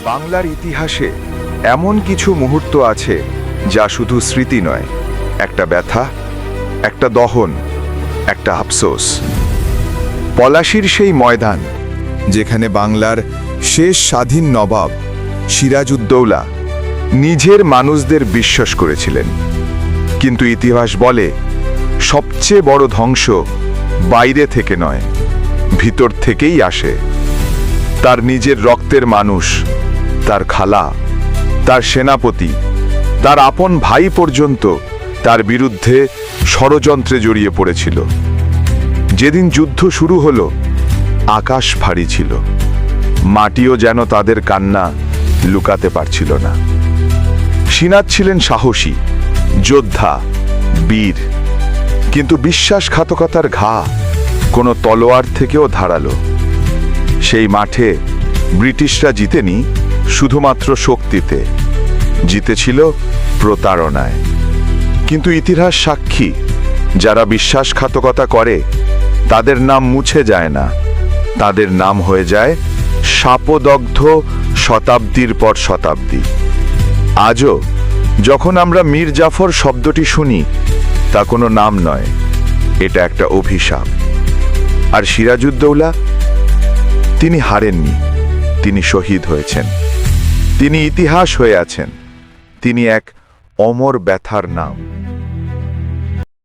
বাংলার ইতিহাসে এমন কিছু মুহূর্ত আছে যা শুধু স্মৃতি নয়, একটা ব্যথা, একটা দহন, একটা আফসোস। পলাশীর সেই ময়দান যেখানে বাংলার শেষ স্বাধীন নবাব সিরাজউদ্দৌলা নিজের মানুষদের বিশ্বাস করেছিলেন, কিন্তু ইতিহাস বলে সবচেয়ে বড় ধ্বংস বাইরে থেকে নয়, ভিতর থেকেই আসে। তার নিজের রক্তের মানুষ, তার খালা, তার সেনাপতি, তার আপন ভাই পর্যন্ত তার বিরুদ্ধে ষড়যন্ত্রে জড়িয়ে পড়েছিল। যেদিন যুদ্ধ শুরু হলো, আকাশ ভারী ছিল, মাটিও যেন তাদের কান্না লুকাতে পারছিল না। সিনাত ছিলেন সাহসী যোদ্ধা, বীর, কিন্তু বিশ্বাসঘাতকতার ঘা কোনো তলোয়ার থেকেও ধারালো। সেই মাঠে ব্রিটিশরা জিতেনি শুধুমাত্র শক্তিতে, জিতেছিল প্রতারণায়। কিন্তু ইতিহাস সাক্ষী, যারা বিশ্বাসঘাতকতা করে তাদের নাম মুছে যায় না, তাদের নাম হয়ে যায় শাপদগ্ধ শতাব্দীর পর শতাব্দী। আজও যখন আমরা মীর জাফর শব্দটি শুনি, তা কোনো নাম নয়, এটা একটা অভিশাপ। আর সিরাজউদ্দৌলা, তিনি হারেননি, তিনি শহীদ হয়েছেন, তিনি ইতিহাস হয়ে আছেন, তিনি এক অমর ব্যথার নাম।